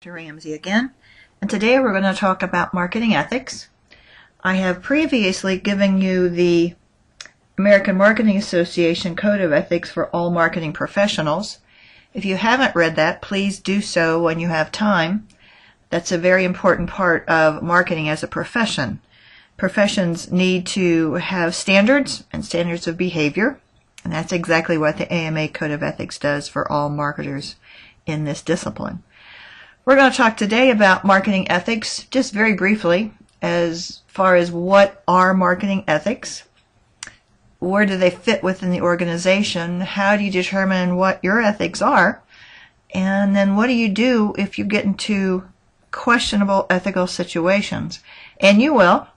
Dr. Ramsey again, and today we're going to talk about marketing ethics. I have previously given you the American Marketing Association Code of Ethics for all marketing professionals. If you haven't read that, please do so when you have time. That's a very important part of marketing as a profession. Professions need to have standards and standards of behavior, and that's exactly what the AMA Code of Ethics does for all marketers in this discipline. We're going to talk today about marketing ethics, just very briefly, as far as what are marketing ethics, where do they fit within the organization, how do you determine what your ethics are, and then what do you do if you get into questionable ethical situations. And you will,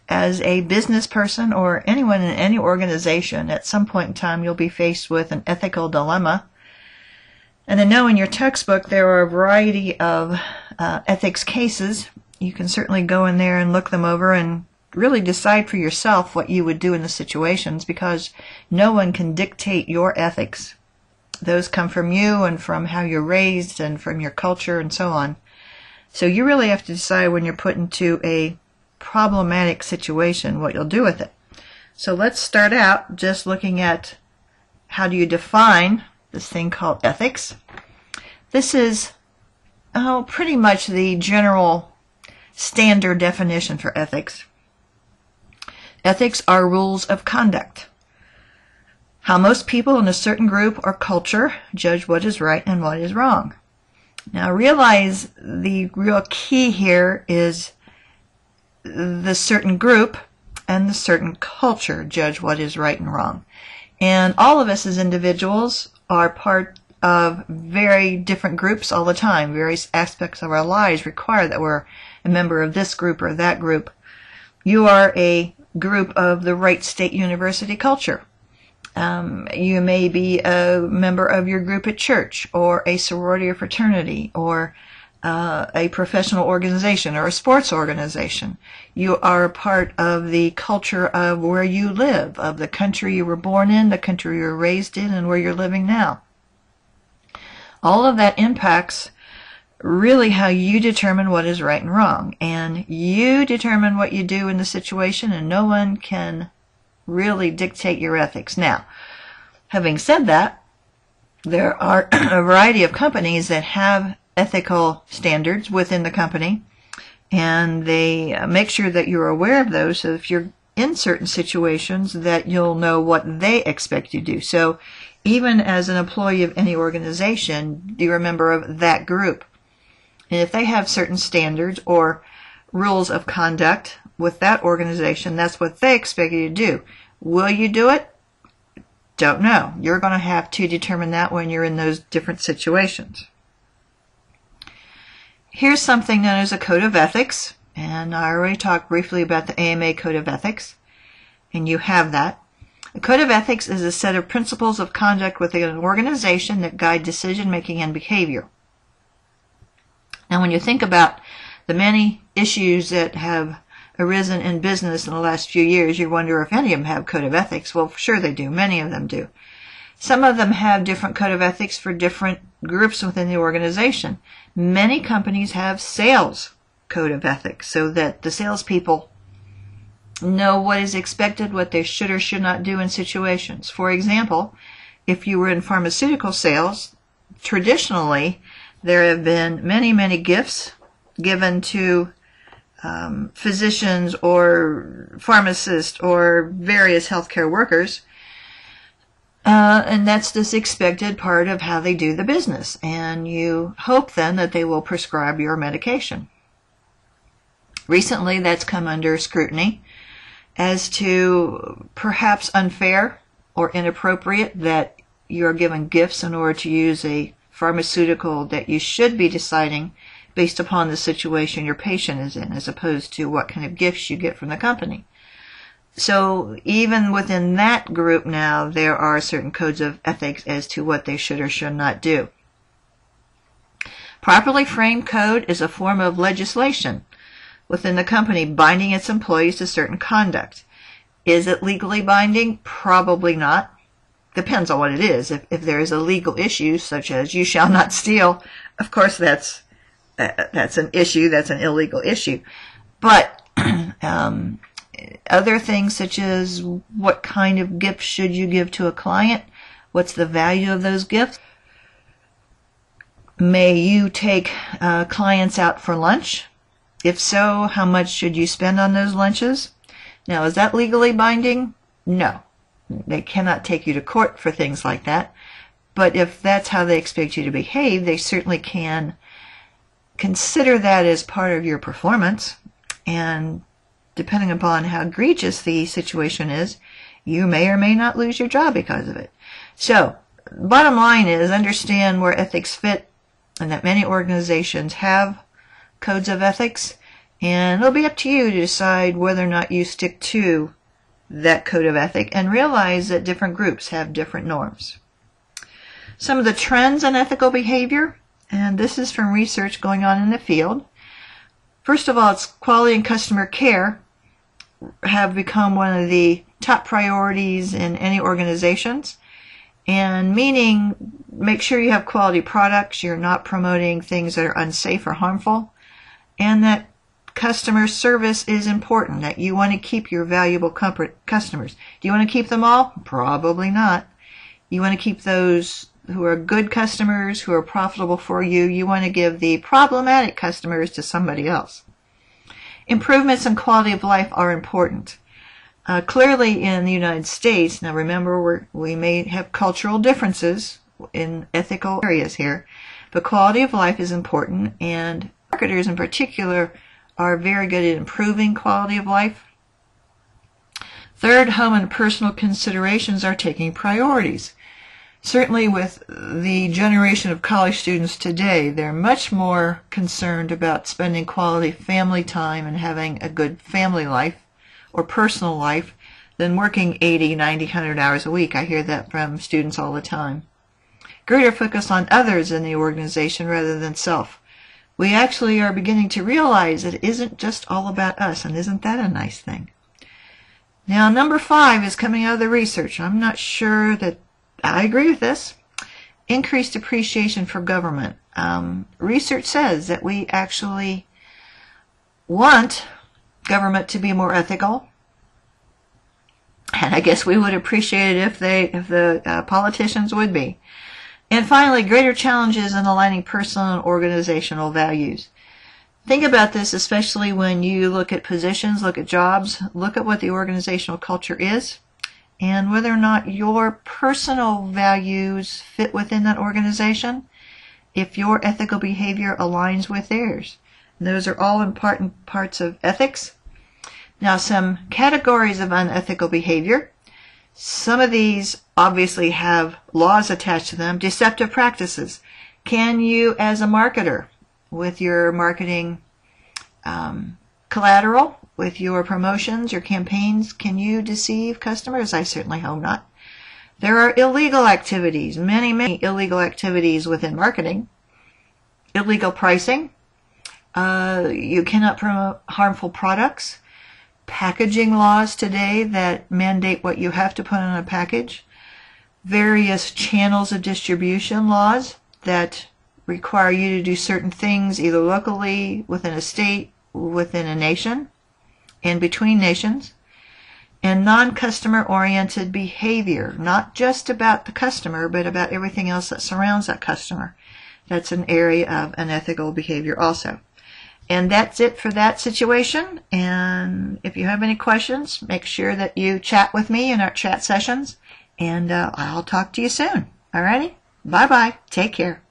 as a business person or anyone in any organization, at some point in time you'll be faced with an ethical dilemma. And I know in your textbook there are a variety of ethics cases. You can certainly go in there and look them over and really decide for yourself what you would do in the situations, because no one can dictate your ethics. Those come from you and from how you're raised and from your culture and so on. So you really have to decide when you're put into a problematic situation what you'll do with it. So let's start out just looking at how do you define this thing called ethics. This is pretty much the general standard definition for ethics. Ethics are rules of conduct. How most people in a certain group or culture judge what is right and what is wrong. Now realize the real key here is the certain group and the certain culture judge what is right and wrong. And all of us as individuals are part of very different groups all the time. Various aspects of our lives require that we're a member of this group or that group. You are a group of the Wright State University culture. You may be a member of your group at church, or a sorority or fraternity, or a professional organization or a sports organization. You are a part of the culture of where you live, of the country you were born in, the country you were raised in, and where you're living now. All of that impacts really how you determine what is right and wrong. And you determine what you do in the situation, and no one can really dictate your ethics. Now, having said that, there are a variety of companies that have ethical standards within the company, and they make sure that you're aware of those, so if you're in certain situations that you'll know what they expect you to do. So even as an employee of any organization, you're a member of that group. And if they have certain standards or rules of conduct with that organization, that's what they expect you to do. Will you do it? Don't know. You're going to have to determine that when you're in those different situations. Here's something known as a Code of Ethics, and I already talked briefly about the AMA Code of Ethics, and you have that. A Code of Ethics is a set of principles of conduct within an organization that guide decision-making and behavior. Now, when you think about the many issues that have arisen in business in the last few years, you wonder if any of them have Code of Ethics. Well, sure they do. Many of them do. Some of them have different Code of Ethics for different groups within the organization. Many companies have sales Code of Ethics so that the salespeople know what is expected, what they should or should not do in situations. For example, if you were in pharmaceutical sales, traditionally there have been many, many gifts given to physicians or pharmacists or various healthcare workers. And that's this expected part of how they do the business. And you hope then that they will prescribe your medication. Recently, that's come under scrutiny as to perhaps unfair or inappropriate that you're given gifts in order to use a pharmaceutical that you should be deciding based upon the situation your patient is in, as opposed to what kind of gifts you get from the company. So even within that group now, there are certain codes of ethics as to what they should or should not do. Properly framed code is a form of legislation within the company binding its employees to certain conduct. Is it legally binding? Probably not. Depends on what it is. If there is a legal issue, such as you shall not steal, of course that's that's an issue. That's an illegal issue. But other things such as what kind of gifts should you give to a client? What's the value of those gifts? May you take clients out for lunch? If so, how much should you spend on those lunches? Now, is that legally binding? No. They cannot take you to court for things like that. But if that's how they expect you to behave, they certainly can consider that as part of your performance. And depending upon how egregious the situation is, you may or may not lose your job because of it. So, bottom line is understand where ethics fit, and that many organizations have codes of ethics, and it'll be up to you to decide whether or not you stick to that code of ethic, and realize that different groups have different norms. Some of the trends in ethical behavior, and this is from research going on in the field. First of all, it's quality and customer care have become one of the top priorities in any organizations. And meaning, make sure you have quality products, you're not promoting things that are unsafe or harmful, and that customer service is important, that you want to keep your valuable customers. Do you want to keep them all? Probably not. You want to keep those who are good customers, who are profitable for you. You want to give the problematic customers to somebody else. Improvements in quality of life are important. Clearly in the United States, now remember we may have cultural differences in ethical areas here, but quality of life is important, and marketers in particular are very good at improving quality of life. Third, home and personal considerations are taking priorities. Certainly with the generation of college students today, they're much more concerned about spending quality family time and having a good family life or personal life than working 80, 90, 100 hours a week. I hear that from students all the time. Greater focus on others in the organization rather than self. We actually are beginning to realize it isn't just all about us, and isn't that a nice thing? Now, number 5 is coming out of the research. I'm not sure that I agree with this. Increased appreciation for government. Research says that we actually want government to be more ethical, and I guess we would appreciate it if the politicians would be. And finally, greater challenges in aligning personal and organizational values. Think about this, especially when you look at positions, look at jobs, look at what the organizational culture is, and whether or not your personal values fit within that organization, if your ethical behavior aligns with theirs. And those are all important parts of ethics. Now, some categories of unethical behavior. Some of these obviously have laws attached to them. Deceptive practices. Can you, as a marketer, with your marketing collateral, with your promotions, your campaigns, can you deceive customers? I certainly hope not. There are illegal activities, many illegal activities within marketing. Illegal pricing. You cannot promote harmful products. Packaging laws today that mandate what you have to put on a package. Various channels of distribution laws that require you to do certain things either locally, within a state, within a nation, and between nations. And non-customer oriented behavior, not just about the customer, but about everything else that surrounds that customer. That's an area of unethical behavior also. And that's it for that situation. And if you have any questions, make sure that you chat with me in our chat sessions. And I'll talk to you soon. Alrighty? Bye-bye. Take care.